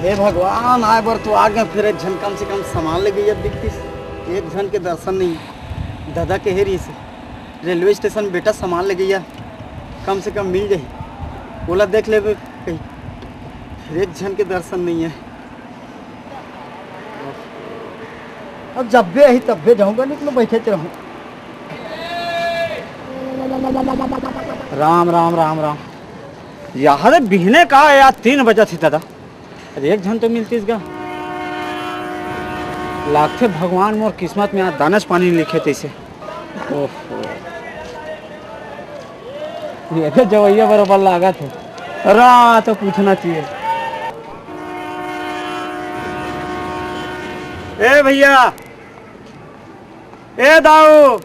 हे भगवान आए बर तो आगे फिर एक झन कम से कम सामान ले गई अब दिखती एक झन के दर्शन नहीं दादा के हेरी से रेलवे स्टेशन बेटा सामान ले गई कम से कम मिल जाए बोला देख ले कहीं फिर एक झन के दर्शन नहीं है। अब जब भी आई तब भी जाऊँगा नहीं तो मैं बैठे रहूँ। राम राम राम राम यार बिहने का यार 3 बजा थी दादा अरे एक झन तो मिलती इसका लागते भगवान मोर किस्मत में दानस पानी लिखे थे इसे। ये तो जवैया बराबर लागा थे रा तो पूछना चाहिए। ए भैया ए दाऊ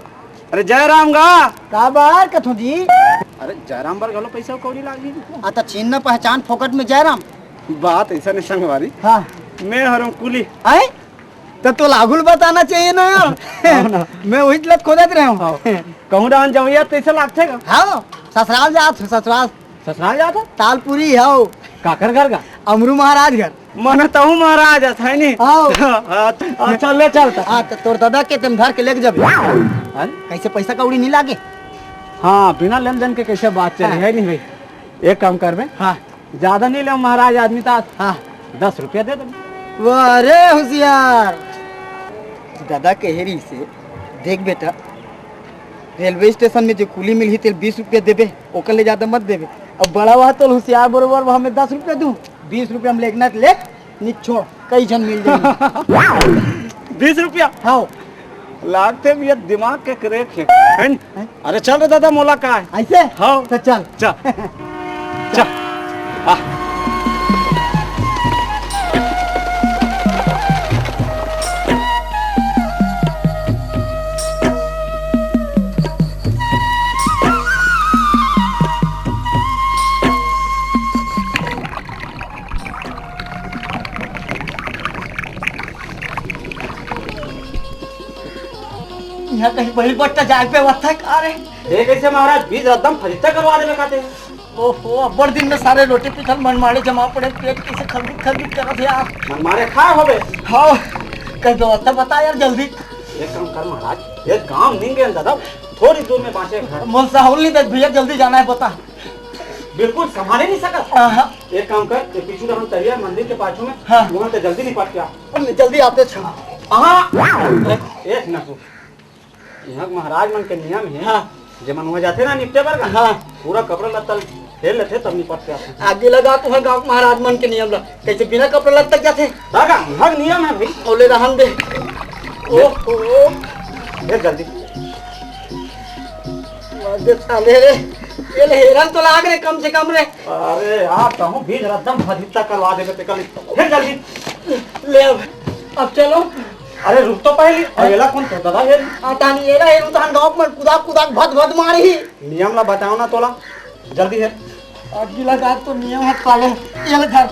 अरे जयराम गा का बार कथो जी अरे जयराम बार गलो पैसा कौड़ी लागी आता चिन्ह पहचान फोकट में जयराम बात ऐसा नहीं संग हमारी। हाँ मैं हरूँ कुली आए तो लागुल बताना चाहिए ना यार मैं वही लत खोदत रहा हूँ कहूँ डान जवैया तो ऐसा लागते का हाँ ससुराल जात ससुराल ससुराल जाता तालपुरी हो काकर घर का अमरू महाराज घर मन तो महाराज है नहीं चल ले चलता। हाँ तो तोर दादा के तुम घर के लेके जब कैसे पैसा कौड़ी नहीं लागे। हाँ बिना लेन देन के कैसे बात चले है नहीं भाई एक काम कर में हाँ ज्यादा नहीं ले महाराज आदमी था हाँ 10 रुपया दे दो। वाह रे होशियार दादा के हेरी से देख बेटा रेलवे स्टेशन में जो कुली मिली तेल 20 रुपया देवे ओकर ले ज्यादा मत देवे। अब बड़ा हुआ तो होशियार बरोबर हमें 10 रुपया दूं 20 रुपया हम लेना ले नहीं छोड़ कई जन मिल जाएंगे 20 रुपया हाँ लागते भी दिमाग के क्रेक है। अरे चल रे दादा मोला का है ऐसे हाँ तो चल चल चल यहाँ कहीं बड़ी बट्टा जाए पे वत्था का रे देख ऐसे महाराज बीज एकदम फरिश्ता करवा देवे खाते ओहो अब्बर दिन में सारे रोटी पिठल मनमाड़े जमा पड़े पेट कैसे खरीद करत यार मनमारे खा होवे हाँ कहीं व्यवस्था बता यार जल्दी। एक काम कर महाराज ये काम नहीं गए दादा थोड़ी दूर में बांचे घर मोल साहुल नहीं दस भैया जल्दी जाना है बता बिल्कुल संभाले नहीं सकत। हाँ एक काम कर ये पीछू हम तैयार मंदिर के पाछू में हाँ वहाँ से जल्दी निपट के आ जल्दी आते छो। एक ना तू यहाँ महाराज मन के नियम है हाँ जे मन हो जाते ना निपटे पर हाँ पूरा कपड़ा लत्ता खेल लेते तब निपट के आते आगे लगा तो है गाँव महाराज मन के नियम ला कैसे बिना कपड़ा लग तक जाते हर नियम है भाई ओले रहन दे ओहो ये जल्दी साले रे ये हेरन तो लाग रे कम से कम रे। अरे यार कहूँ भीड़ एकदम फजिता करवा देवे ते कल फिर जल्दी ले अब चलो। अरे रुक तो पहले अगला कौन तो दादा ये आटानी ये रहे तो हम गांव में कुदाक भद मारी नियम ला बताओ ना तोला जल्दी है अगला गात तो नियम है पाले ये घर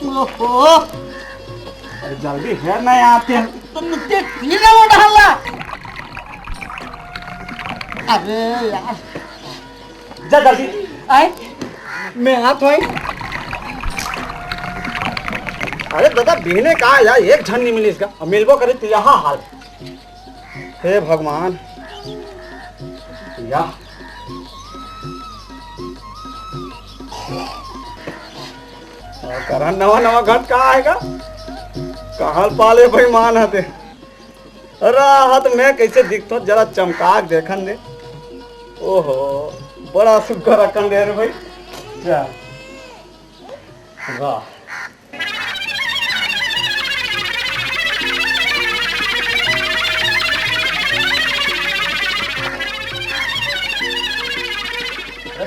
ओहो अरे जल्दी है ना आते तो नीचे सीना में डालना। अरे यार जा जल्दी आए मैं हाथ होई अरे दादा बिहने कहा यार एक झन नहीं मिली इसका अब मिलबो करे तो यहाँ हाल हे भगवान या करण नवा घट कहाँ आएगा कहाँ पाले भाई मान हते राहत में कैसे दिखतो जरा चमकाक देखन दे ओहो बड़ा सुग्घर रखन दे रे भाई जा वाह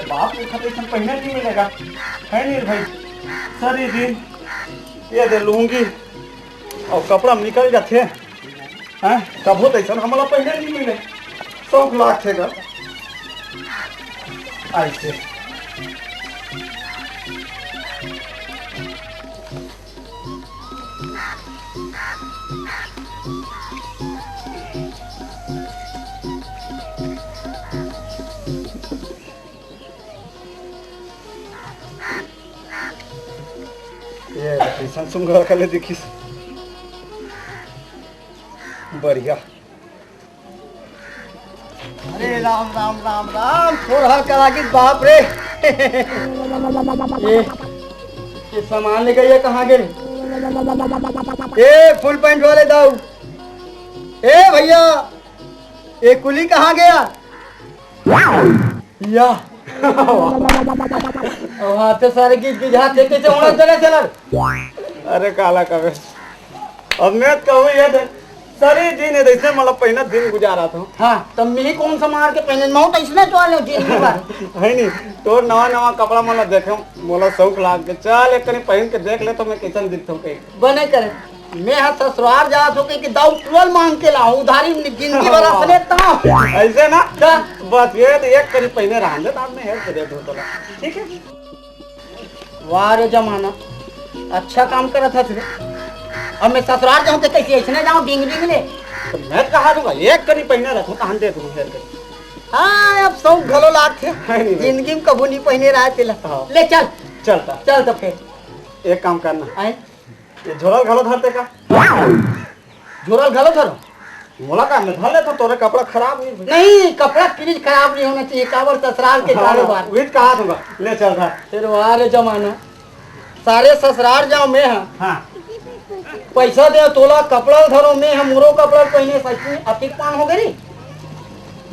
बाप पहले नहीं मिलेगा है नहीं भाई सारी दिन ये दे लूंगी और कपड़ा निकल जाते हैं कब होते सन हमारा पहले नहीं मिले 100 लाख थे घर ऐसे ये ऐसा सुंगा कर ले देखिस बढ़िया। अरे राम राम राम राम थोड़ा करा कि बाप रे ये सामान ले गई है कहाँ गए? ए फुल पैंट वाले दाऊ, ए भैया ये कुली कहाँ गया? या वहाँ तो सारे गीत गिझा देते थे उड़ा चले चला। अरे काला कबे अब मैं कहूँ ये दे सारे दिन है ऐसे मतलब पहले दिन गुजारा था। हाँ तब मिली कौन सा मार के पहने मौत ऐसा चले जिंदगी भर है नहीं तो नवा नवा कपड़ा मला देखे मोला शौक लाग के चल एक कहीं पहन के देख ले तो मैं कैसन दिखता हूँ कहीं बने करे। मैं हाँ ससुराल जा तो कि दाऊ टुअल मांग के लाऊं उधारी जिंदगी भर अपने ऐसे ना बस ये तो एक करी पहने रहा दे आपने हेल्प दे दो तो ठीक है। वाह रे जमाना अच्छा काम कर था तुझे। अब मैं ससुराल जाऊं तो कैसे ऐसे जाऊं डिंग डिंग ले तो मैं कहा दूंगा एक करी पहने रखूं कहां दे दूं हेल्प कर। हाँ अब सब घलो लात थे जिंदगी में कबू नहीं पहने रहा तेला ले चल चलता चल तो फिर एक काम करना आए ये झोला घलो धरते का झोरल घलो धरो मोला का मैं धर ले तो तोरे कपड़ा खराब नहीं कपड़ा क्रीज खराब नहीं होना चाहिए काबर ससुराल के कारोबार विद कहा दूंगा ले चल धर। फिर वाह रे जमाना सारे ससुराल जाओ मैं हाँ पैसा दे तोला कपड़ा धरो मैं हम मोरो कपड़ा पहने सच में अतिक पान हो गई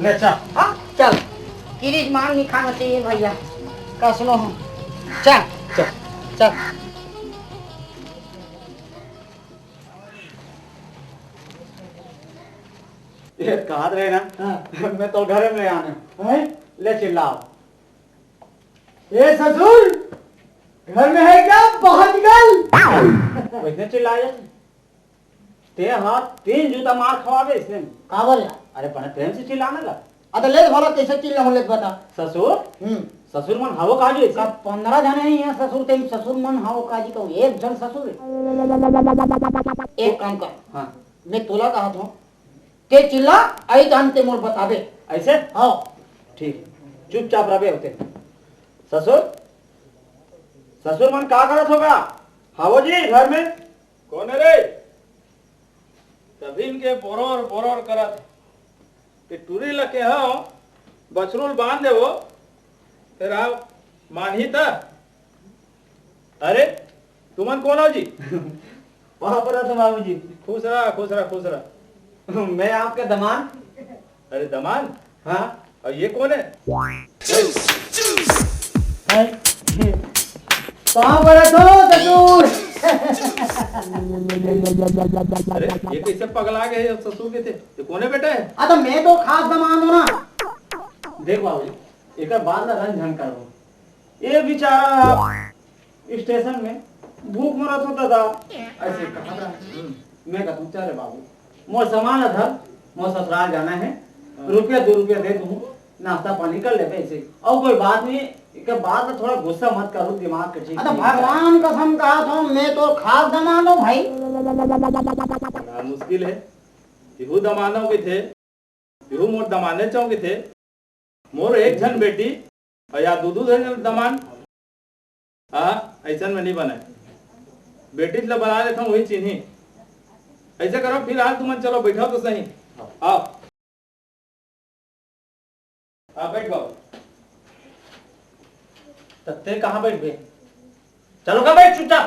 ले चल। हाँ चल क्रीज मान नहीं खाना चाहिए भैया का सुनो हम चल चल चल ये कहा रहे ना हाँ। मैं तो घर में आने है? ले चिल्लाओ। ए ससुर घर में है क्या बाहर निकल वैसे चिल्लाए ते हाथ 3 जूता मार खवावे इसने काबर यार अरे बड़े प्रेम से चिल्लाने लगा। अरे ले भला कैसे चिल्ला हो ले बता ससुर ससुर मन हावो काजू ऐसे का 15 जने हैं यहाँ ससुर ते ससुर मन हाओ काजी कहूँ एक जन ससुर है। एक काम कर हाँ मैं तोला कहा था ते चिल्ला आई जानते मोर बतावे ऐसे हाँ ठीक चुपचाप रहे होते। ससुर ससुर मन का करत होगा? हावो जी घर में कौन है रे? तभी इनके बोरोर बोरोर करत कि टूरी लके हो बछरूल बांध दे वो फिर आप मानही था। अरे तुमन कौन हो जी? वहां पर तो बाबू जी खुश रहा खुश रहा खुश रहा। मैं आपका दमान। अरे दमान हाँ और ये कौन है? कहाँ पर हो ससुर अरे ये कैसे पगला गए ससुर के थे? ये कौन है बेटा है? तो मैं तो खास दमान हूँ ना। देख बाबू जी एक बात ना रंग झंग करो ये बेचारा स्टेशन में भूख मरत होता था ऐसे कहा था। मैं कहूँ चल बाबू मोर सामान था मोर ससुराल जाना है रुपया 2 रुपया दे दूँ नाश्ता पानी कर ले ऐसे और कोई बात नहीं के बाद में थोड़ा गुस्सा मत करो दिमाग के ठीक। भगवान कसम कहा था मैं तो खास दमान हूँ भाई। बड़ा मुश्किल है इहू दमानों के थे इहू मोर दमाने चाहो के थे मोर एक जन बेटी और या दू जन दमान ऐसा में नहीं बने बेटी ला बना लेता हूँ वही चिन्ही ऐसे करो फिलहाल तुम चलो बैठो तो सही आओ बैठ जाओ। तत्ते कहाँ बैठ गए? चलो का बैठ चुपचाप।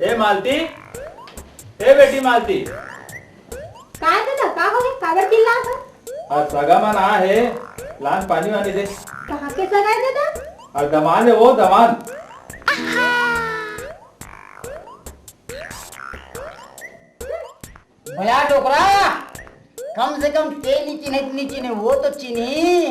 ए मालती ए बेटी मालती काय दादा का हो गए काबर चिल्ला था और सगा मन आ है लान पानी वानी दे कहाँ के सगाई दादा और दमान है वो दमान भैया टोकरा कम से कम तेल ही चिन्हे इतनी चिन्हे वो तो चिन्ही।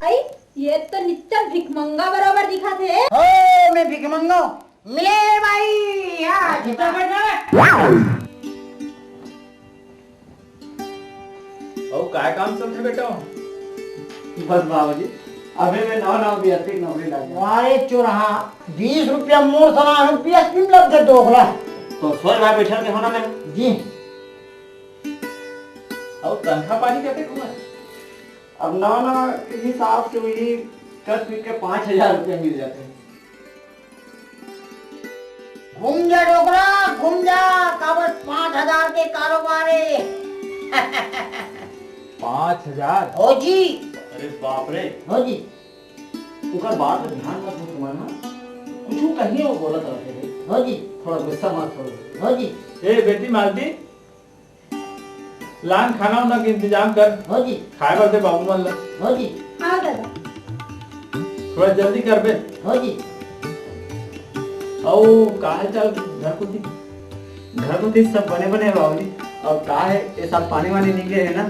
आई ये तो नित्य भिखमंगा बराबर दिखा थे। ओ मैं भिखमंगा मिले भाई यार जितना बैठ जाए। और काय काम चलते बेटा बस बाबूजी अभी मैं नौ भी अति नौकरी लग गया। वारे चोरहा 20 रुपया मोर सना रुपया किम लग गए दोगला तो सोच भाई बैठा के होना मेरा जी। और तनखा पानी कैसे हुआ? अब ना के हिसाब से वही 10 मिनट के 5,000 रुपये मिल जाते हैं। घूम जा डोगरा घूम जा काबस 5,000 के कारोबार है 5,000? हो जी अरे बाप रे हो जी। उनका बात पे ध्यान मत दो तुम्हारा कुछ कहिए वो बोला था हो जी थोड़ा गुस्सा मत करो। हो जी ए बेटी मालती, लान खाना उना के इंतजाम कर, हो जी खाए बर दे बाबू मन ला। हाँ दादा। थोड़ा जल्दी कर बे। हो जी। औ का है चल घर को सब बने बने बाबूजी। और का है ये सब पानी वानी निकले है ना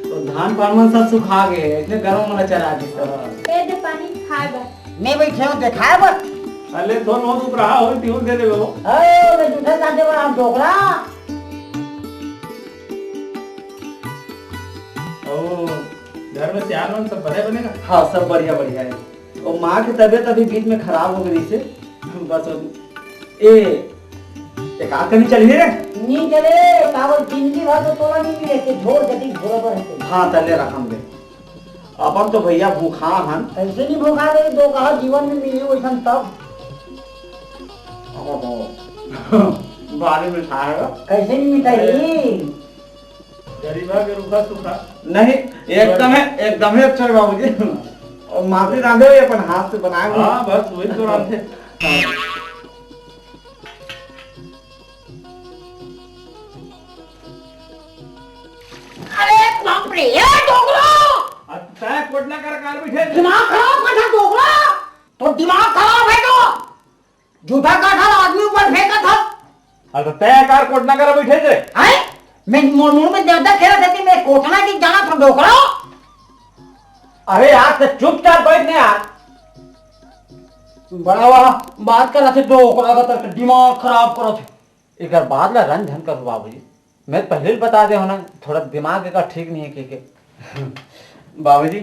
तो धान पान सब सुखा गए हैं इतने गर्म वाला चला दी सब। ए दे पानी खाए बा। मैं बैठे हूँ दिखाए बस। अरे तो नो दुख रहा हो ट्यून दे दे वो। अरे मैं जूठा काटे बड़ा हम डोगरा। ओ घर में सियान वान सब बने बने ना? हाँ सब बढ़िया बढ़िया है। और माँ की तबीयत अभी बीच में खराब हो गई से बस एक आकनी चलिए रे। नहीं चले कावल जिंदगी भर तो तोला नहीं मिले के झोर जटी झोर पर है। हाँ तले रखम दे अपन तो भैया भूखा हन। ऐसे नहीं भूखा गए दो कहा जीवन में मिली वैसा तब बारे में खाएगा कैसे नहीं मिटाई। गरीबा के रूखा सूखा नहीं एकदम अच्छा है बाबूजी। और माफी रांधे हुए अपन हाथ से बनाए हुए। हाँ बस वही तो रांधे। अरे बाप रे ये डोगरा तय कोटना कर कार बैठे दिमाग खराब कर था डोगरा। तो दिमाग खराब है तो झूठा काठा आदमी ऊपर फेंका था। अरे तय कार कोटना कर बैठे थे। है मैं मोड़ मोड़ में ज्यादा खेला था कि मैं कोटना की जाना था डोगरा। अरे यार तो चुपचाप बैठने यार बड़ा वाला बात कर रहे थे डोकरा का तक दिमाग खराब करो थे। एक बात ला रंग धन कर बाबूजी मैं पहले ही बता दे होना थोड़ा दिमाग का ठीक नहीं है के बाबूजी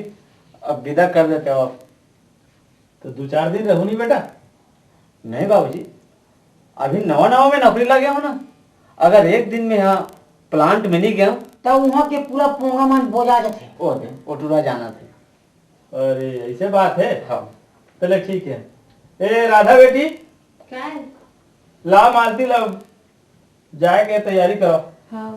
अब विदा कर देते हो आप। तो 2-4 दिन रहू नहीं बेटा? नहीं बाबूजी अभी नवा में नौकरी लगे हो ना। अगर एक दिन में यहाँ प्लांट में नहीं गया तो वहां के पूरा पोंगा मन बोझा जाते। ओटूरा जाना थे। अरे ऐसे बात है। हाँ चले ठीक है। ए राधा बेटी क्या है? ला मालती ला जाए के तैयारी करो। हाँ।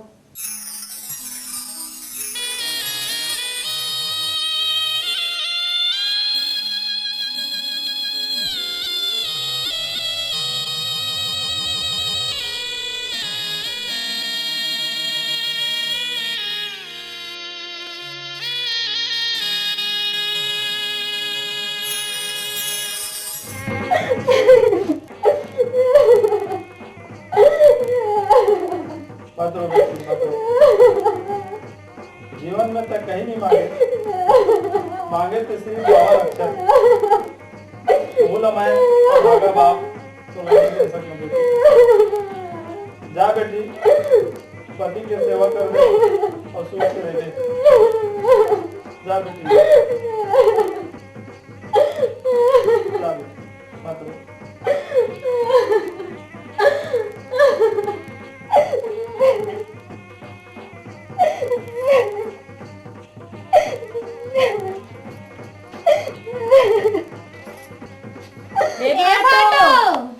मत रो बेटी, मत रो। जीवन में तो कहीं नहीं मांगे तो सिर्फ और अक्षर भूल मैं भागा बाप तो नहीं दे सकते बेटी। जा बेटी पति की सेवा कर दे और सुख से रह दे। जा बेटी जा बेटी मत रो।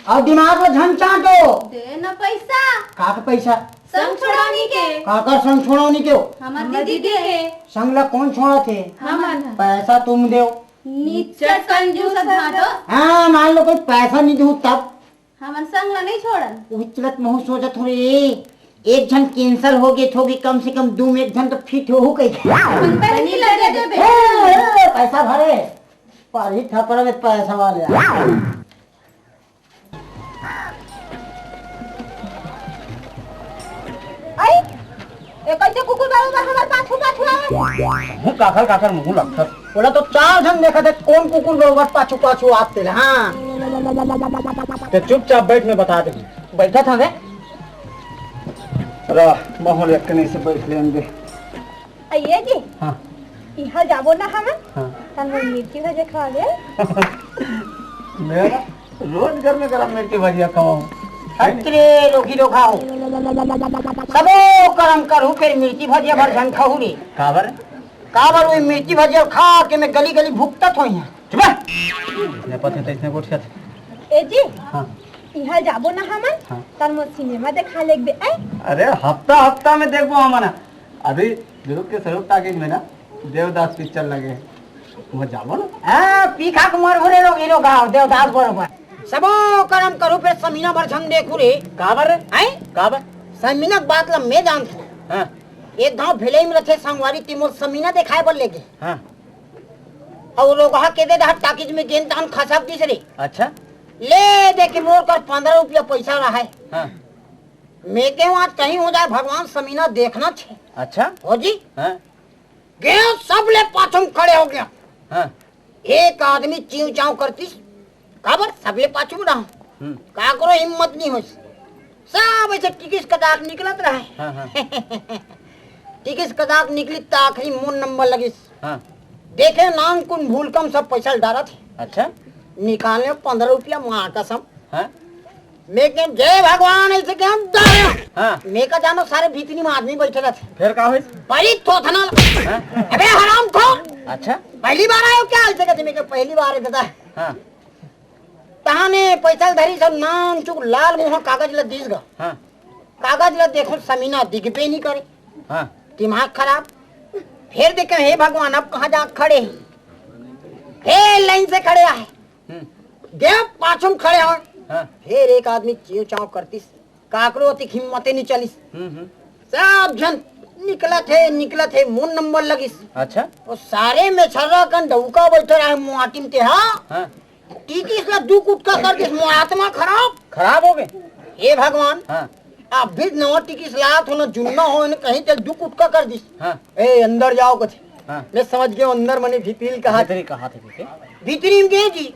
और दिमाग में झन चाटो दे ना पैसा काका पैसा संग छोड़ानी के काका संग छोड़ानी क्यों हमार दीदी के संगला कौन छोड़ा थे हमन पैसा तुम दो नीचे कंजूस भाटो हाँ मान लो कोई पैसा नहीं दूँ तब हमन संगला नहीं छोड़न। वही चलत महू सोचा थोड़े एक जन कैंसल हो गए थोड़ी कम से कम 2 में एक जन तो फिट हो गई। हम पे नहीं लगे देबे पैसा भरे पर ही थपड़ा में पैसा वाले आई ए कैसे कुकुर बाबू बार हमार पाछू पाछू आवे। मुँह काकर मुँह लगता बोला तो 4 जन देखा थे कौन कुकुर लोग पाछू पाछू आते रहे। हाँ तो चुपचाप बैठ में बता दे। बैठा था वे माहौल एक से बैठ लेंगे। आइए जी। हाँ यहाँ जाबो ना हम हाँ। तन मिर्ची भजे खा ले मेरा रोज घर में गरम मिर्ची भजिया खाओ अत्रे रोगी रो खाओ सबो करम करू फिर मिर्ची भजिया भर झन खाऊ रे काबर काबर वो मिर्ची भजिया खा के मैं गली गली भुगतत होई है ने पते तैसे गोट छत ए जी हां यहाँ जाबो ना हम हाँ। तन मो सिनेमा देखा लेक बे आई अरे हफ्ता हफ्ता में देखबो हमना अभी दुर्ग के सहयोग टाकीज में ना देवदास पिक्चर लगे वहाँ जाबो ना हां पीखा कुमार भरे रोगी रो खाओ देवदास बरोबर सबो करम करू फिर समीना भर झन देखू रे काबर आई काबर समीना के बात ला मैं जानता हूं हां एक गांव भेले में रथे संगवारी तिमोर समीना दिखाए बर लेके हां और लोग हा के दे दहर टाकीज में गेन तान खसक दिस रे अच्छा ले दे के मोर कर 15 रुपया पैसा रहा है हां मैं के वहां कहीं हो जाए भगवान समीना देखना छे अच्छा हो जी हां गए सब ले पाछम खड़े हो गया हां एक आदमी चीव चाव करती काबर सब ले पाछू रहा का करो हिम्मत नहीं हो सब ऐसे टिकिस कदाक निकलत रहा है हां हां टिकिस कदाक निकली तो आखिरी मून नंबर लगी हां देखे नाम कुन भूल कम सब पैसा डाला थे अच्छा निकालने 15 रुपया मार कसम हां मैं के जय भगवान ऐसे के हम दाया हां मैं का जानो सारे भीतरी में आदमी बैठे रहते फिर का होई बड़ी थोथना हां अबे हराम खो अच्छा पहली बार आयो क्या ऐसे कहते मैं के पहली बार है दादा हां तहाने पैसा धरी सब नाम चुक लाल मुंह कागज ला दिस गा हां कागज ला देखो समीना दिखबे नहीं करे हां दिमाग खराब फिर देखे हे भगवान अब कहाँ जा खड़े हैं हे लाइन से खड़े आए गए पाछम खड़े हो हां फिर एक आदमी चिव चाव करतीस काकरो अति हिम्मते नहीं चलिस सब जन निकला थे मून नंबर लगिस अच्छा और सारे में छर्रा कन डौका बैठे रहे मुआटिम ते हाँ हां टीकिस ला दू कुटका कर दिस मुआ आत्मा खराब हो गए हे भगवान हां आप भी नवा टिकिस लात हो ना जुन्ना हो ना कहीं तक दू कुटका कर दिस हां ए अंदर जाओ कथे हां मैं समझ गया अंदर मने भीतरी कहा कहा थे भीतरी में गए जी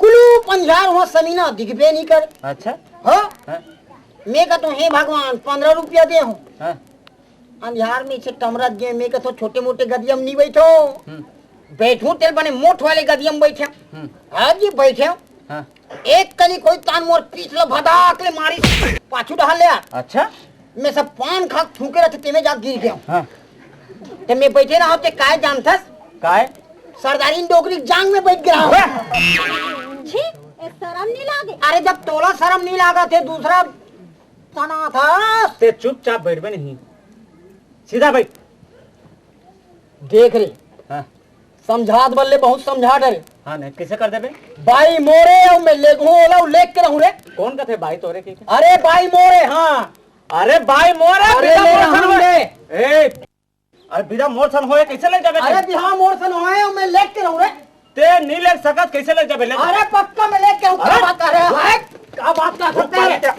कुलू पंजार हुआ समीना दिखबे नहीं कर अच्छा हो हां मैं कहता हूँ हे भगवान 15 रुपया दे हूँ हां अंधार में से टमरत गए मैं कहता छोटे मोटे गदियम नहीं बैठो बैठू तेल बने मोट वाले गदियम बैठे हाँ जी बैठे हां एक कली कोई तान मोर पीछे भदाक ले मारी पाछू डहाल ले अच्छा मैं सब पान खा थूके रहते ते में जा गिर गया हां ते मैं बैठे ना होते काय जानथस काय सरदारी डोगरी जांग में बैठ गया हूँ छी ए शर्म नहीं लागे अरे जब तोला शर्म नहीं लगा थे दूसरा तना था ते चुपचाप बैठ बे नहीं सीधा बैठ देख रे हां समझात बल्ले बहुत समझा डरे हां नहीं कैसे कर देबे बाई मोरे और मैं लेगू ओला लेक के रहूं रे कौन कथे भाई तोरे के अरे बाई मोरे हाँ अरे भाई मोरे अरे बिना ले मोर सन रहूं होए रे ए अरे बिना मोर सन होए कैसे लग जाबे अरे बिहार मोर सन होए और मैं लेक के रहूं रे ते नहीं लग सकत कैसे लग जाबे ले अरे पक्का मैं लेक के रहूं क्या अरे! बात कर रहे हैं क्या बात कर सकते हैं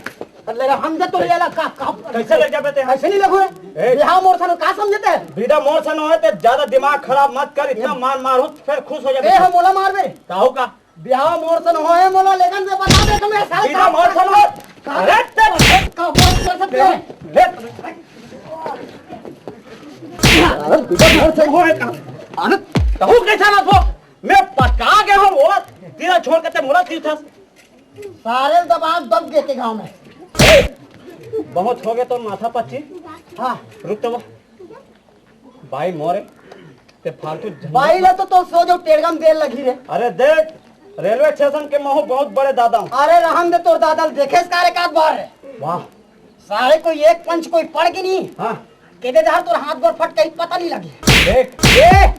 अरे हम तो ले ला का कैसे लग जाबे ते ऐसे नहीं लगो रे ए! बिहार मोर सन का समझते हैं बिना मोर सन होए ते ज्यादा दिमाग खराब मत कर इतना मार मारू फिर खुश हो ए जाबे हम मोला मार बे काहो का बिहार मोर सन होए मोला लेकिन से बता दे तुम्हें साल बिना मोर सन होए अरे ते का बात कर सकते हैं ले अरे बिना मोर सन होए का अरे कहू कैसा ना हो मैं पका गया हूं वो तेरा छोड़ के ते मोला तीर्थस सारे दबाव दब गए थे गांव में बहुत हो गए तो माथा पच्ची हाँ रुक तो भाई मोरे ते फालतू बाई ला तो सो जो टेड़गम देर लगी रे अरे देख रेलवे स्टेशन के महू बहुत बड़े दादा हूँ अरे रहम दे तोर दादल देखे इस कार्य का बार रे वाह सारे कोई एक पंच कोई पड़ के नहीं हाँ केदे दहार तोर हाथ गोर फट गई पता नहीं लगी देख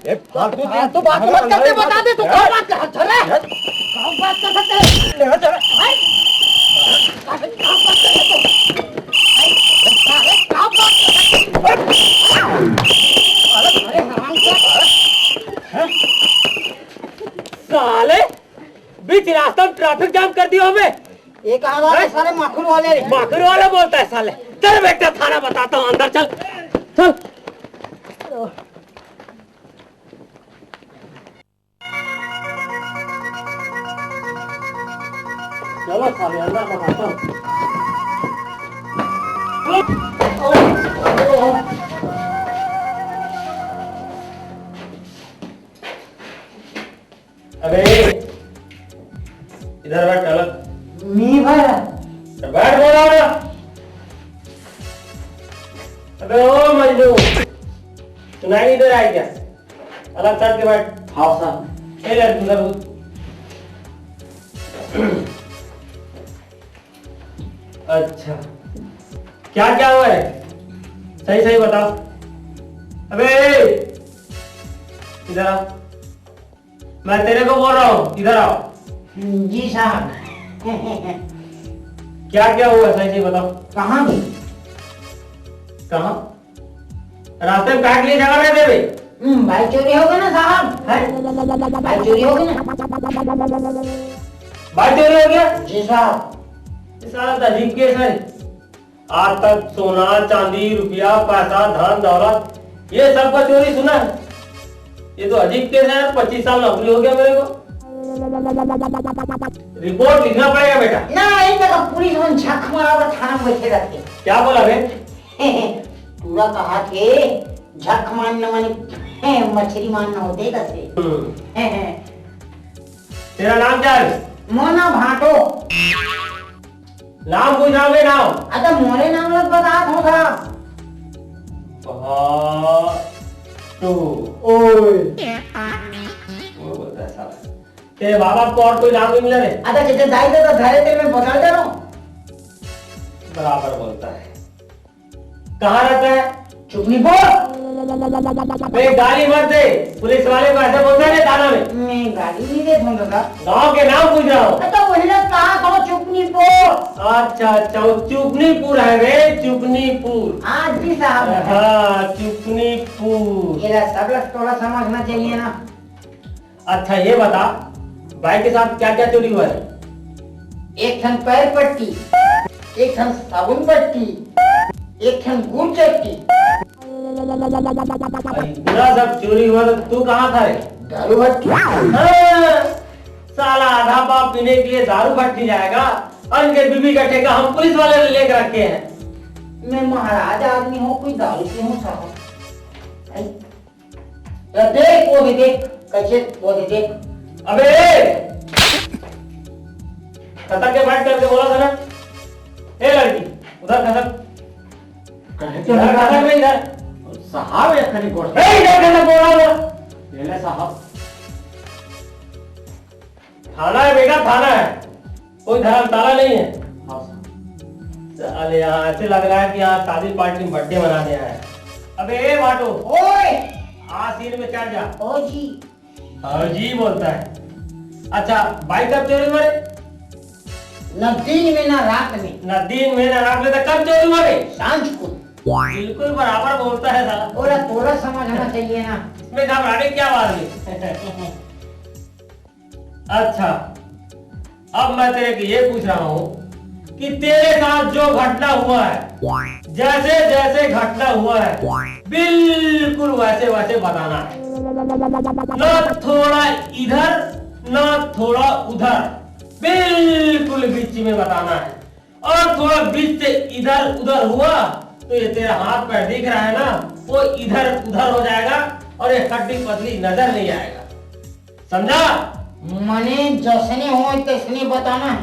ए फालतू तू बात मत करते बता दे तू क्या बात कर चल रे क्या बात कर सकते हैं ले चल हाय अरे क्या बात कर सकते हो अरे क्या बात कर सकते अरे हराम का साले बीच रास्ता में ट्रैफिक जाम कर दिया हमें एक आवाज सारे माखुर वाले रे माखर वाला बोलता है साले चल बेटा थाना बताता हूँ अंदर चल चल चलो साले अंदर बताता हूँ अबे इधर बैठ अलग मी भर बैठ बोला ना। अबे ओ मजनू सुनाई इधर आई क्या? अलग चढ़ के बैठ। हाँ साहब। ए ले उधर अच्छा क्या क्या हुआ है? सही सही बताओ। अबे इधर आओ, मैं तेरे को बोल रहा हूँ, इधर आओ। जी साहब। क्या क्या हुआ सही सही बताओ। कहाँ भी? कहाँ? रास्ते में काट लिए जगह रहते भाई। बाइक चोरी हो गया ना साहब। बाइक चोरी हो गई ना। बाइक चोरी हो गया? जी साहब। ये सारा तो अजीब केस है। आज तक सोना चांदी रुपया पैसा धन दौलत ये सब का चोरी सुना है। ये तो अजीब केस है। 25 साल नौकरी हो गया मेरे को। रिपोर्ट लिखना पड़ेगा बेटा। ना एक जगह पुलिस में झक मारा थाना में बैठे रहते। क्या बोला बे? पूरा कहा के झक मारना माने मछली मारना होते कैसे? तेरा नाम क्या है? मोना भाटो। नाम पूछ रहा हूँ नाम। अच्छा मोरे नाम लग बता दो साहब। तेरे बाबा को और कोई नाम नहीं मिला रे? अच्छा जैसे दाई तो धरे थे मैं बता दे रहा हूँ। बराबर बोलता है। कहाँ रहता है? चुपनी बोल। मैं गाली मत दे। पुलिस वाले को ऐसे बोलता है थाना में। मैं गाली नहीं दे दूंगा का। गाँव के नाम पूछ रहा हूँ। तो वही ना कहा तो चुपनी बोल। अच्छा अच्छा वो चुपनीपुर है रे, चुपनीपुर। हाँ जी साहब। हाँ चुपनीपुर। ये सब लोग थोड़ा समझना चाहिए ना। अच्छा ये बता बाइक के साथ क्या क्या चोरी हुआ है? एक ठन पैर पट्टी, एक ठन साबुन पट्टी, एक ठन गुड़ चट्टी। इतना सब चोरी हुआ तो तू कहाँ था रे? दारू भट्टी। हाँ, साला आधा पाव पीने के लिए दारू भट्टी जाएगा। अनके बीबी का ठेका हम पुलिस वाले ने लेकर रखे हैं। मैं महाराज आदमी हूँ, कोई दारू से हूँ साहब। देख वो भी देख कैसे वो भी देख। अबे खसक के बैठ करके बोला था ना। ए लड़की उधर खसक। इधर खसक में इधर। साहब एक खड़ी गोड़। इधर खसक बोला था। ले साहब। थाना है बेटा, थाना है। कोई धर्मशाला नहीं है। साले यहाँ ऐसे लग रहा है कि यहाँ शादी पार्टी बर्थडे मनाने आया है। अबे ए बाटो ओए सीट में चढ़ जा। ओ जी। हाँ जी बोलता है। अच्छा बाइक कब चोरी हुआ रे? न दिन में न रात में। ना दिन में ना रात में, तो कब चोरी हुआ रे? सांझ को। बिल्कुल बराबर बोलता है साला। थोड़ा थोड़ा समझना चाहिए ना। इसमें घबराने की क्या बात है? अच्छा अब मैं तेरे को ये पूछ रहा हूँ कि तेरे साथ जो घटना हुआ है, जैसे जैसे घटना हुआ है बिल्कुल वैसे वैसे बताना है। न थोड़ा इधर न थोड़ा उधर, बिल्कुल बीच में बताना है। और थोड़ा बीच से इधर उधर हुआ तो ये तेरा हाथ पैर दिख रहा है ना, वो इधर उधर हो जाएगा और ये हड्डी पतली नजर नहीं आएगा। समझा? मने जसने हो तसने बताना है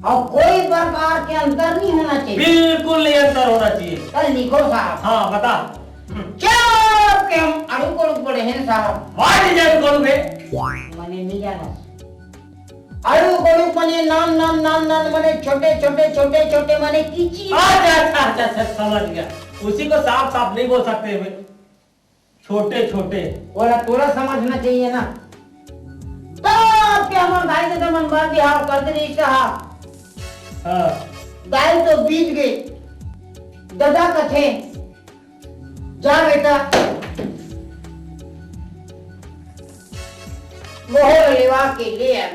और कोई प्रकार के अंतर नहीं होना चाहिए। बिल्कुल नहीं अंतर होना चाहिए। कल लिखो साहब। हाँ बता। क्या के हम अड़ू को पड़े हैं साहब। वाट जाए करोगे? मने नहीं जाना। अड़ू कोड़ू मने नाम नाम नाम नाम मने छोटे छोटे छोटे छोटे मने कीची। अच्छा समझ गया। उसी को साफ साफ नहीं बोल सकते वे, छोटे छोटे। बोला थोड़ा समझना चाहिए ना। तब क्या हम भाई से मन बात बिहार कर दे नहीं साहब। हाँ दाल तो बीत गई। दादा कथे जा बेटा मोहर लेवा के ले आ।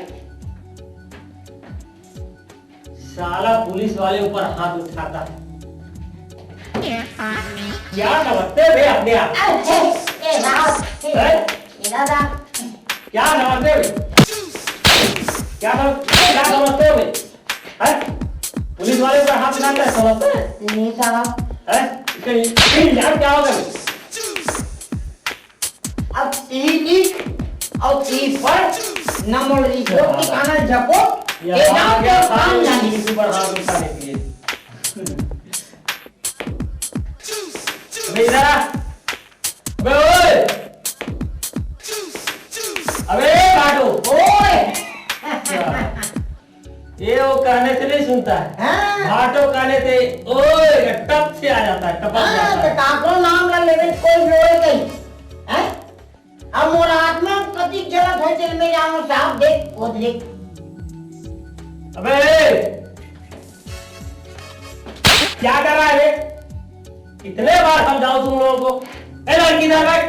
साला पुलिस वाले ऊपर हाथ उठाता है। क्या समझते वे अपने आप? ए साहब हैं? दादा क्या समझते वे? क्या समझते हो वे? हैं? पुलिस वाले ऊपर हाथ उठाता है, समझते हैं? नहीं साहब। हैं? इसका इल्जाम क्या होगा? अब टी लिख और टी पर ना मोड़ रिपोर्ट की खाना झपो ये ये नाम गया तो काम जानी किसी पर हाथ उठाने के लिए। अबे इधर आ। अबे ओए, अबे काटो। ओए ये वो कहने से नहीं सुनता है, हाँ घाटो कहने से ओए टप से आ जाता है, टपक हाँ जाता तो है। काको नाम ला लेवे कोई जोड़े गई हैं अब मोर आत्मा कति जलत होय चल में जाऊं साहब देख वो देख अबे क्या कर रहा है बे? कितने बार समझाओ तुम लोगों को? ए लड़की ना बैठ।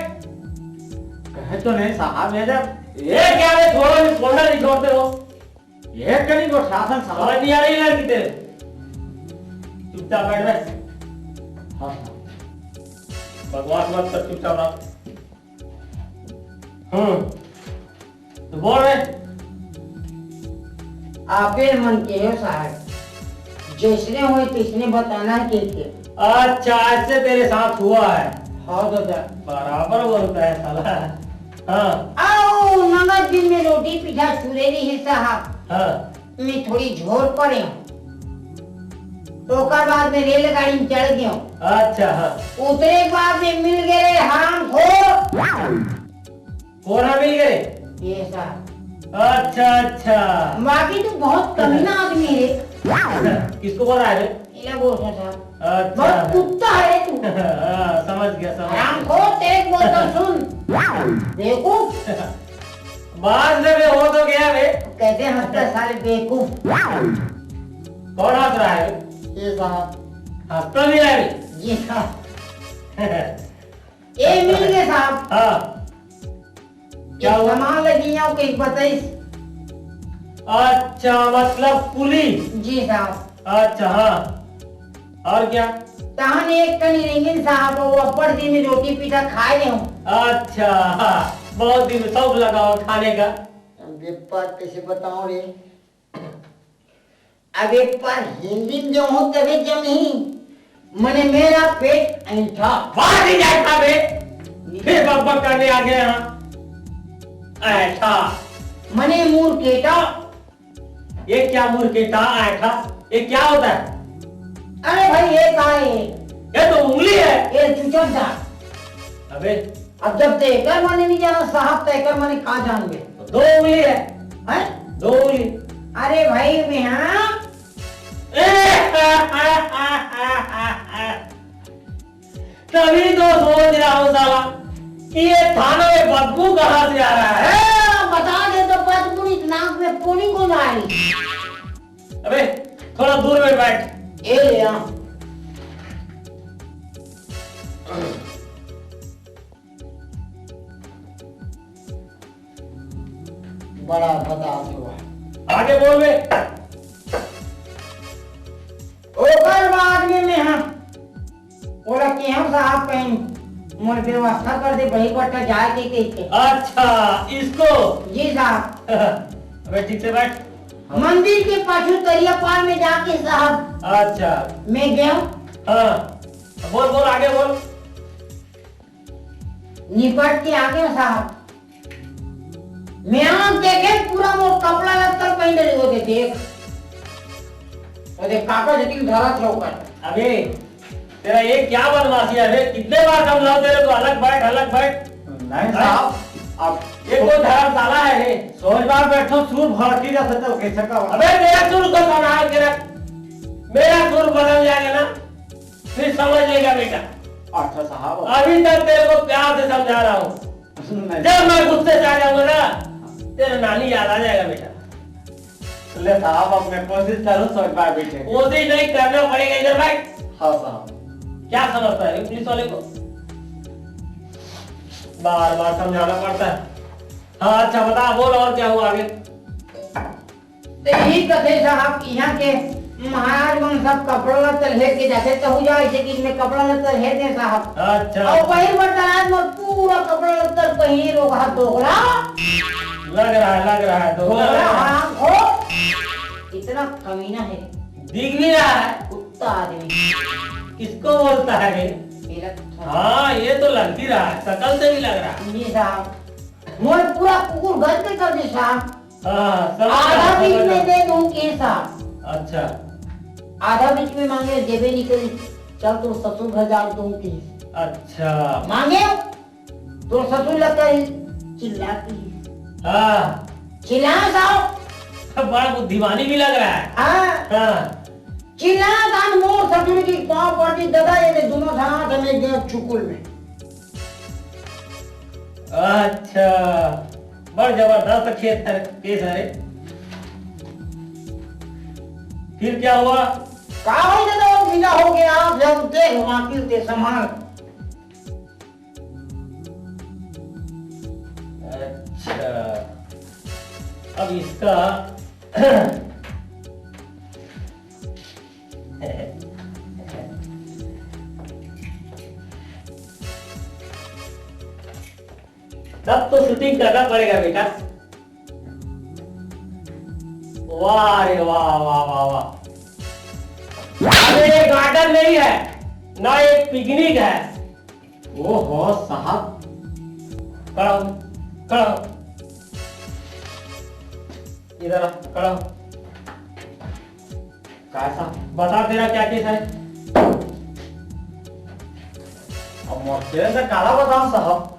कहे तो नहीं साहब ये जब ये क्या रे, छोड़ो नहीं, छोड़ना नहीं छोड़ते हो। ये कहीं को शासन समझ साहब। नहीं आ रही लड़की तेरे। चुपचाप बैठ बे। हाँ बकवास मत कर, चुपचाप रहो। तो बोल रहे। आपे मन के हो साहब जैसने होए तिसने बताना के अच्छा, ऐसे तेरे साथ हुआ है। हाँ दादा बराबर बोलता है साला। हाँ आओ नमक दिन में रोटी पिठा सुरेरी है साहब हाँ मैं थोड़ी झोर पड़े हूँ तो ओकर बाद में रेलगाड़ी में चढ़ गया हूँ अच्छा हाँ। उतरे के बाद में मिल गए हराम खोर कोना मिल गए। ये साहब अच्छा अच्छा। बाकी तो बहुत कमीना आदमी है किसको बोल रहा है बे? इला बोल साहब अच्छा बहुत कुत्ता है तू हाँ, समझ गया समझ हराम गया। खोर तेरे को तो सुन बेवकूफ बात से बे हो तो गया बे। कहते हैं हंसता साले बेवकूफ कौन हंस रहा है बे? ये साहब हंसता भी है बे। जी साहब ये मिल गए साहब हाँ क्या सामान लगी है कहीं बताइए अच्छा, मतलब पुली। जी साहब अच्छा हाँ, और क्या? तहन एक कनी रिंगिन साहब वो अपर दिन में रोटी पीठा खाए ले हूँ अच्छा हाँ, बहुत दिन शौक लगा हो खाने का। अब एक बार कैसे बताऊं रे अब एक बार हिंदी में जो हूँ तभी जमी मने मेरा पेट ऐंठा बाहर नहीं जाता बे, फिर बकबक करने आ गए यहाँ। ऐठा, मने मूर्खेटा ये क्या मूर्खेटा ऐठा, ये क्या होता है? अरे भाई ये कहा है ये तो उंगली है। ये चुचड़दा अबे अब जब तेकर माने नहीं जाना साहब तेकर माने कहाँ जान गए तो दो उंगली है, हैं? दो उंगली। अरे भाई मैं हाँ तभी तो सोच रहा हूँ साला कि ये थाना में बदबू कहाँ से आ रहा है। बता दे तो बदबू नाक में पोनी को ना आई अबे थोड़ा दूर में बैठ। ये ले आ बड़ा बदास हुआ आगे बोल बे। ओकर बाद में हम ओला के हम साहब कहीं मोर व्यवस्था कर दे वही बट्टा जाए के के अच्छा इसको। जी साहब अबे ठीक से बैठ। मंदिर के पाछू तरिया पार में जाके साहब अच्छा मैं गया हाँ, बोल बोल आगे बोल। निपट के आगे साहब मैं आँख देखे पूरा वो कपड़ा लत्तर पहने रहे होते देख वो देख काका जटिल धरा चौकर अबे तेरा ये क्या बदमाशी है बे? कितने बार समझाओ तेरे को अलग बैठ। नहीं साहब अब ये कोई धर्मशाला है रे? सोच बार बैठो सूर भड़की जा सकता कैसे का अबे मेरा सुर को संभाल के रख, मेरा सुर बदल जाएगा ना फिर समझ लेगा बेटा। अच्छा साहब अभी तक तेरे को प्यार से समझा रहा हूँ, नहीं जब मैं गुस्से से आ जाऊंगा ना तेरा नानी याद आ जाएगा बेटा। ले साहब अब मैं कोशिश करूँ सोच बार बैठे कोशिश नहीं करना पड़ेगा, इधर बैठ। हाँ साहब क्या समझता है पुलिस वाले को? बार बार समझाना पड़ता है। हाँ अच्छा बता, बोल और क्या हुआ आगे? तो यही कथे साहब यहाँ के महाराज मन सब कपड़ा लत्तर हेर के जाते तो हो जाए कि इनमें कपड़ा लत्तर हेर दे साहब अच्छा और वही बर्तन में पूरा कपड़ा लत्तर पहिर होगा दोगला लग रहा है तो दोगला हराम हो इतना कमीना है दिख भी रहा है। कुत्ता आदमी किसको बोलता है रे? मेरा कुत्ता। हाँ ये तो लग ही रहा है, शकल से भी लग रहा है। जी साहब मोर पूरा कुकुर गद के कर दे साहब हाँ समझ आधा गया, बीच समझ में गया। दे दूं कैसा? अच्छा आधा बीच में मांगे देवे नहीं करी, चल तो ससुर घर जा दूं की अच्छा मांगे तो ससुर लगता है चिल्लाती, हाँ चिल्ला साओ, बड़ा बुद्धिमानी भी लग रहा है। हाँ हाँ चिल्ला दान मोर ससुर की पांव पड़ती दादा, ये दोनों हाथ में गए चुकुल में। अच्छा बड़ जबरदस्त खेत है केस है। फिर क्या हुआ? का हो दादा मिला हो गया, आप जब देख वाकिल ते संभाल। अच्छा अब इसका तब तो शूटिंग करना पड़ेगा बेटा। वाह रे वाह वाह वाह वाह। अरे ये गार्डन नहीं है ना, एक पिकनिक है। ओहो साहब, खड़ा हो, खड़ा हो। इधर आ, खड़ा हो। कैसा बता तेरा क्या केस है? अब तेरे से काला बताऊं साहब,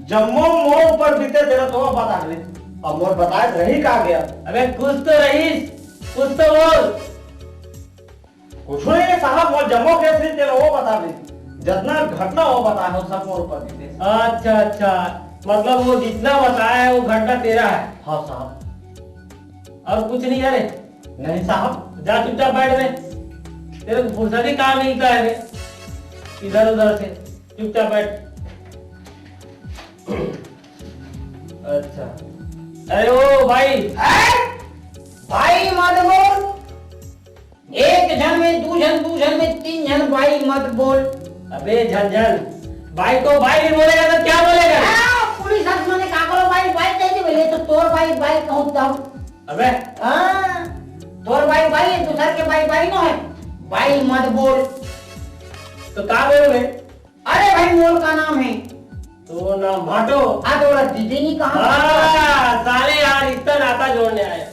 जम्मू मोड़ पर बीते तेरा तो बता दे। अब मोड़ बताए रही कहा गया, अबे कुछ तो रहीस, कुछ तो बोल। कुछ नहीं है साहब, वो जम्मू कैसे तेरा वो बता दे, जितना घटना हो बता हो सब मोड़ पर बीते। अच्छा अच्छा, मतलब वो जितना बताया है वो घटना तेरा है। हाँ साहब। और कुछ नहीं है रे? नहीं साहब। जा चुपचाप बैठ में, तेरे को फुर्सत ही काम मिलता है रे इधर उधर से। चुपचाप बैठ। अच्छा अरे ओ भाई, भाई मत बोल, एक जन में दू जन में तीन जन भाई मत बोल। अबे झंझन, भाई को भाई नहीं बोलेगा तो क्या बोलेगा? पुलिस हंस मैंने का करो भाई कह दे बोले तो तोर भाई कहूं तब। अबे हाँ तोर भाई दूसर के भाई नो है, भाई मत बोल। तो क्या बोलूं मैं? अरे भाई मोल का नाम है तो नाम भाटो। आ तो दीदी नहीं कहा। हाँ, साले यार इतना नाता जोड़ने आए।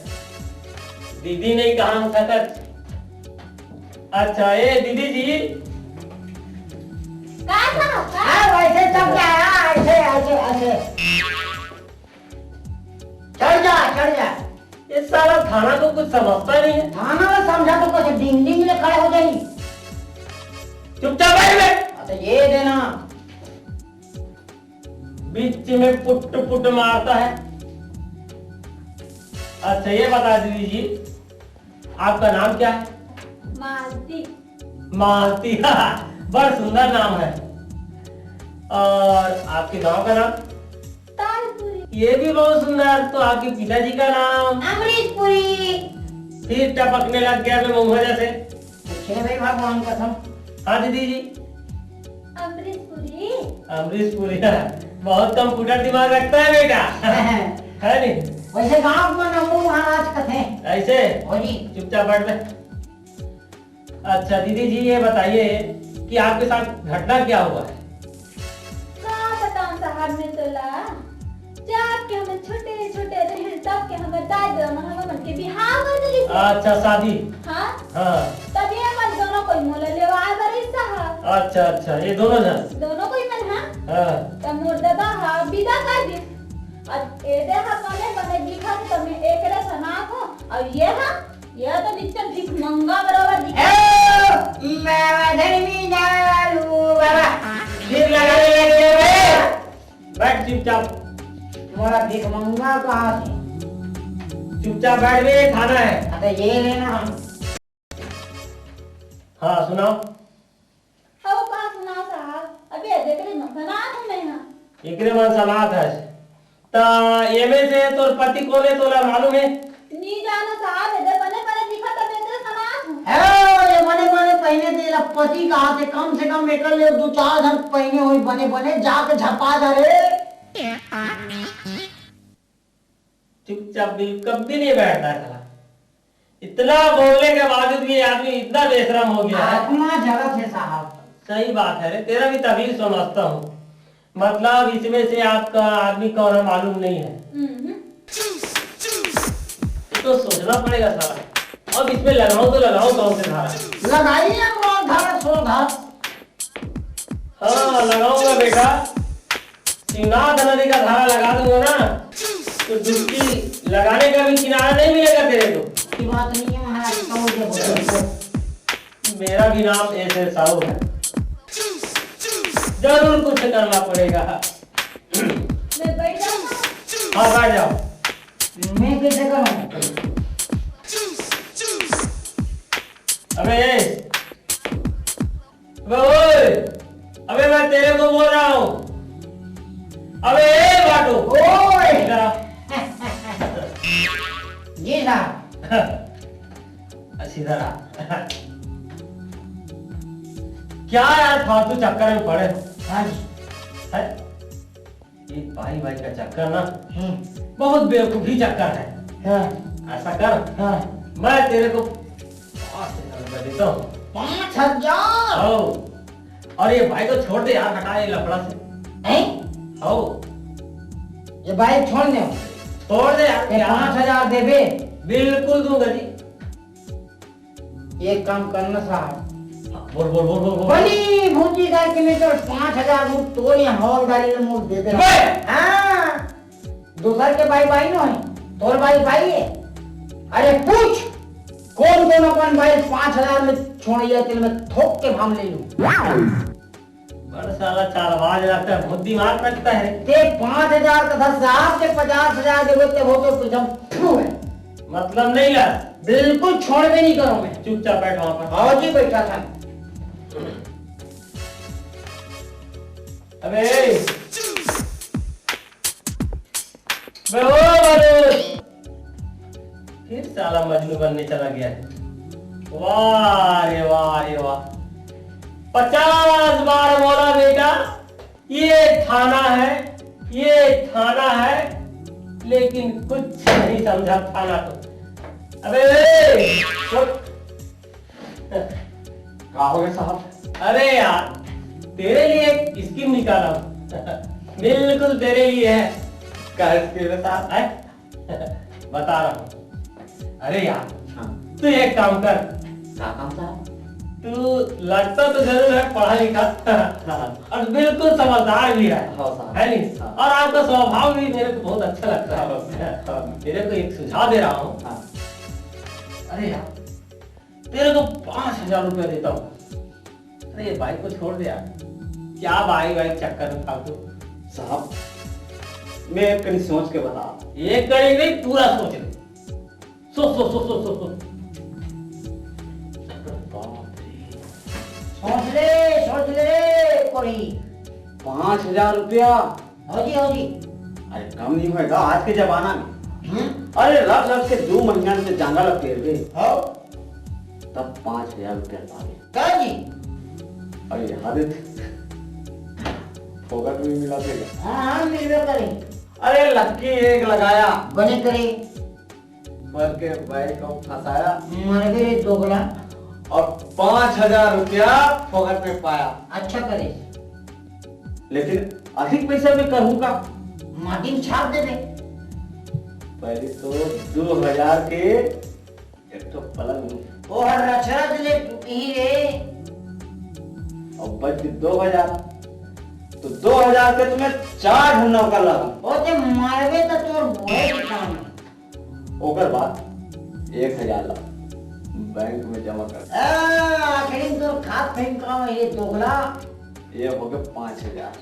दीदी नहीं कहा सकत। अच्छा ये दीदी जी, का साहब का? हाँ वैसे चल जाया, ऐसे चढ़ जा। ये साला थाना को कुछ समझता नहीं है। थाना में समझा तो कैसे डिंग डिंग में खड़े हो जाएगी। चुपचाप बैठ बे। अच्छा ये देना, बीच में पुट पुट मारता है। अच्छा ये बता दीदी जी, आपका नाम क्या है? मालती। मालती, बड़ा सुंदर नाम है। और आपके गांव का नाम? तालपुरी। ये भी बहुत सुंदर। तो आपके पिताजी का नाम? अमरीशपुरी। फिर टपकने लग गया मैं मुंह जैसे। पूछे भाई भगवान कसम। हाँ दीदी जी। अमरीशपुरी। अमरीश पुरी, बहुत कंप्यूटर दिमाग रखता है बेटा। है नहीं? वैसे गांव में नमो महाराज कथे ऐसे हो जी। चुपचाप बैठ में। अच्छा दीदी जी ये बताइए कि आपके साथ घटना क्या हुआ है? का बताऊं साहब ने तोला, जब के हमें छोटे छोटे रहे तब के हमें दादा हम मन के बिहार कर देली। अच्छा शादी। हाँ हाँ तब ये मन दोनों कोई मोल लेवा आ बरे साहब, अच्छा अच्छा, ये दोनों जन। दोनों कोई मन हां हाँ तब मोर दादा हा विदा कर दी। और ए दे हा बने दिखा तो मैं एकरे सना को, और ये तो नित्य भिख मंगा बराबर दिखा। मैं धर्मी जालू बाबा फिर लगा ले बैठ चुपचाप। तुम्हारा भिख मंगा कहाँ से? चुपचाप बैठ में, खाना है। अच्छा ये लेना। हाँ सुनाओ। अब का सुना साहब, अबे देख रे मखना हमें हां एकरे मन सलाह है। ता ये में से तोर पति कौन है तोला मालूम है? नी जाना साहब, इधर बने दिखा तब एकरे सना हूं। ये बने पहने तेरा पति कहाँ से? कम से कम एक ले दो चार धन पहने हुई बने जाके झपा जा रे। चुपचाप भी कभी नहीं बैठता था। इतना बोलने के बावजूद भी आदमी इतना बेशरम हो गया है। आत्मा जगत है साहब। सही बात है रे, तेरा भी तभी समझता हूँ। मतलब इसमें से आपका आदमी कौन है मालूम नहीं है। तो सोचना पड़ेगा साला। अब इसमें लगाऊं तो लगाऊं कौन से धारा? लगाइए कौन धारा? 16 धारा। हाँ लगाऊंगा बेटा, शिवनाथ नदी का धारा लगा दूंगा ना तो डुबकी लगाने का भी किनारा नहीं मिलेगा तेरे को। की बात नहीं है महाराज, तो मुझे बोलो। मेरा भी नाम ऐसे साहू है, जरूर कुछ करना पड़ेगा। मैं बैठ जाऊँ? हाँ बैठ जाओ। मैं कैसे करूँ? अबे ओए, अबे मैं तेरे को बोल रहा हूँ। अबे बाटू ओए! इधर आ। जी साहब। इधर आ। क्या यार फालतू चक्कर में पड़े हो? हाँ जी। है? ये भाई भाई का चक्कर ना बहुत बेवकूफी चक्कर है। हाँ ऐसा कर, हाँ। मैं तेरे को 5,000 रुपया देता हूँ। 5,000? ओ, और ये भाई को छोड़ दे यार, हटा ये लफड़ा से। हैं? ओ, ये बाइक छोड़ दे। छोड़ दे यार। ये 5,000 देबे? बिल्कुल दूंगा जी। एक काम करना साहब, बोल बोल बोल बोल बोल। बनी भूजी गाय के में तो 5,000 मुझ तो नहीं हौलदारी में मुझ दे दे। हाँ, दूसर के भाई भाई नो है, तोर भाई भाई है। अरे पूछ कौन कौन अपन भाई 5,000 में छोड़िए, तेल में थोक के भाम ले लूं। बड़ा साला चालबाज लगता है, बहुत दिमाग रखता है। ते 5,000 का था साहब, के 50,000 देबो ते वो तो कुछ हम फू है। मतलब नहीं ला, बिल्कुल छोड़ भी नहीं करूं मैं। चुपचाप बैठ वहां पर। हाँ जी बैठा था। अबे बे ओ बड़े, फिर साला मजनू बनने चला गया है। वाह रे वाह रे वाह, 50 बार बोला बेटा ये थाना है, ये थाना है, लेकिन कुछ नहीं समझा थाना तो। अबे क्या हो गया साहब? अरे यार तेरे लिए एक स्कीम निकाला हूं। बिल्कुल तेरे लिए है। क्या स्कीम साहब? है? बता रहा हूँ। अरे यार तू एक काम कर, क्या काम साहब? तू लगता तो जरूर है पढ़ा लिखा और बिल्कुल समझदार भी है। हाँ साहब। है नहीं? हाँ। और आपका स्वभाव भी मेरे को बहुत अच्छा लगता है। मेरे को एक सुझाव दे रहा हूँ। हाँ। अरे यार तेरे को 5,000 रुपया देता हूँ। अरे ये बाइक को छोड़ दे यार, क्या बाइक बाइक चक्कर में फालतू। साहब मैं कहीं सोच के बता। एक कड़ी नहीं, पूरा सोच ले। सोच सोच सोच सोच सोच। सोच ले कोई। 5,000 रुपया? हो जी। अरे कम नहीं होगा आज के जमाना में। अरे रख रख के 2 महीना से जंगल पेड़ गए तब 5,000 रुपया पागे। क्या जी? अरे याद फोकट में मिला थे। हाँ मिलवे करे। अरे लक्की एक लगाया, बने करे बल के बैग को फंसाया मर गए दोगला। और 5,000 रुपया फोकट में पाया। अच्छा करे, लेकिन अधिक पैसा में करूंगा। माटी में छाप दे दे। पहले तो 2,000 के एक तो पलंग ओ हर रचरच ले टूटी रे। और बच 2,000 तो 2,000 के तुम्हें 4 ढूंढना कर लगा। ओ ते मारवे तो तोर बोए के काम है। ओकर बाद 1,000 ला बैंक में जमा कर। आखिरी में तोर खात फेंका ये दोगला। ये हो गए 5,000।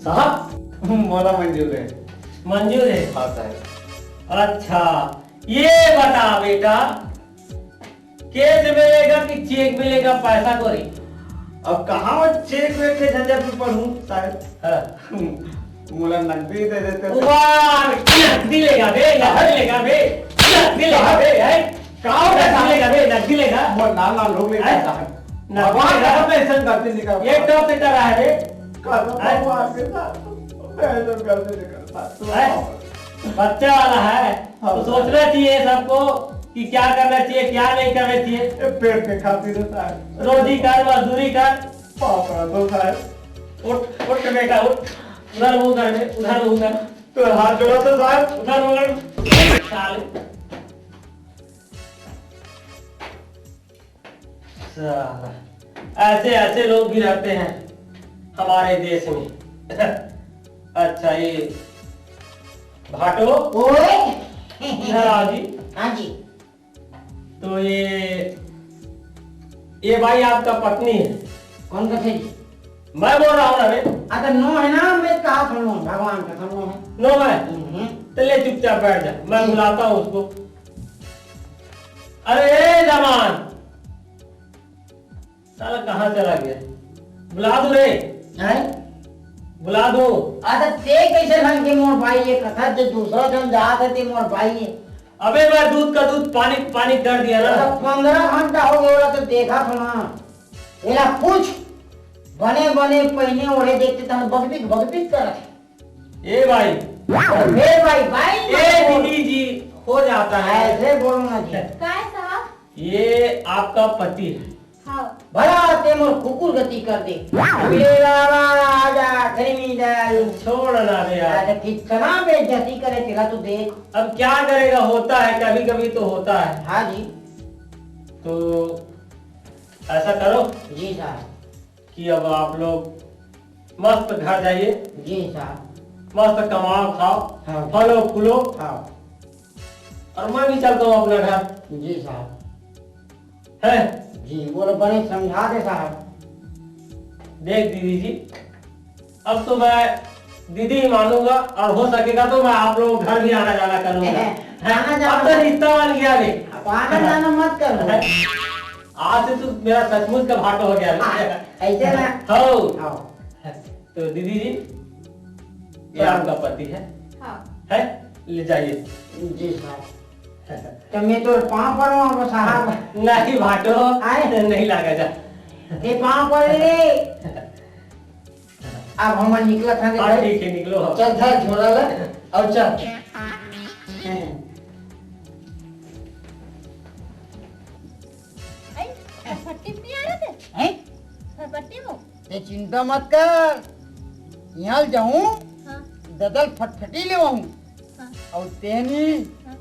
साहब मोला मंजूर है। मंजूर है? हाँ साहब। अच्छा ये बता बेटा, कैश मिलेगा कि चेक मिलेगा पैसा को रे? अब कहाँ चेक वेक के झंझट में पढ़ूं साहब। हाँ। मोला नकदी दे देते। वाह, नकदी लेगा बे, नकदी लेगा बे, नकदी लेगा बे, है? कहाँ नकदी लेगा बे, नकदी लेगा? वो नाल लोग लेते है? साहब। नकदी भगवान लेगा? का पैसा करते निकाल। ये टॉप पे कर रहा है बे? भगवान के साथ पैसा करते निकाल। है? बच्चा वाला है तो सोचना चाहिए सबको कि क्या करना चाहिए क्या नहीं करना चाहिए। पेट के खातिर होता है। रोजी कर, मजदूरी कर। पापा तो साहब। उठ उठ बेटा उठ, उधर मुंह कर बे, उधर मुंह कर। तो हाथ जोड़ा तो साहब उधर मगर साले साला ऐसे ऐसे लोग भी रहते हैं हमारे देश में। अच्छा ये भाटो ओए इधर आओ जी। हाँ जी। तो ये भाई आपका पत्नी है? कौन का थे जी? मैं बोल रहा हूँ ना बे। अगर नो है ना, मैं कहा था नो, भगवान का नो है। नो है तो ले चुपचाप बैठ जा, मैं बुलाता हूँ उसको। अरे ए जवान, साला कहाँ चला गया? बुला दो रे, हैं? बुला दो। अरे ते कैसे ढंग के मोर भाई ये कथा जो दूसरा जन जात है ते मोर भाई है। अबे मैं दूध का दूध पानी पानी कर दिया ना। 15 घंटा हो गया तो देखा था ना। एला पूछ, बने बने पहने ओढ़े देखते तो हम बगबिक करत। ए भाई, फिर भाई ए दीदी जी हो जाता है ऐसे बोलो ना जी। काय साहब? ये आपका पति है। हाँ। भला ते मोर कुकुर गति कर दे। मेरा राजा खरीदार छोड़ ना रे यार। अरे कितना बेइज्जती करे तेरा तो देख। अब क्या करेगा, होता है कभी कभी तो होता है। हाँ जी। तो ऐसा करो जी साहब। कि अब आप लोग मस्त घर जाइए, जी साहब। मस्त कमाओ खाओ, हाँ। फलो फूलो, हाँ और मैं भी चलता हूँ अपने घर। जी साहब। है जी बोलो, बने समझा दे साहब। देख दीदी जी, अब तो मैं दीदी ही मानूंगा, और हो सकेगा तो मैं आप लोगों घर भी आना जाना करूंगा। आना जाना- अब तो रिश्ता बन गया रे। अब आना जाना मत करो। आज से तो मेरा सचमुच का भाटो हो गया रे। ऐसे ना। हो हाँ तो दीदी जी, ये आपका पति है? हाँ। है, ले जाइए। जी साहब। तो मैं तो पाँव पर हूँ साहब। नहीं भाटो आए? नहीं लगा जा। ये पाँव पर रे। अब हम निकला था हाँ ठीक है, निकलो। चल धर झोला ले और चल। आई, फटफटी में नहीं आ रहे थे? हैं? फटफटी में? ते चिंता मत कर, यहाँ जाऊं हाँ। ददल फटफटी ले आऊं। हाँ। और तेनी हाँ।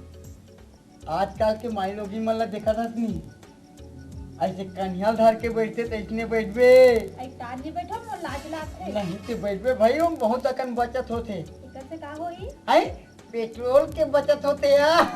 आजकल के माई लोग मला देखा था नहीं, ऐसे कन्हैया धर के बैठते तो इसने बैठबे आई ताज जी बैठो मोर लाज लागते। नहीं तो बैठबे भाई, हम बहुत अकन बचत होते इकर से का होई? है, पेट्रोल के बचत होते यार।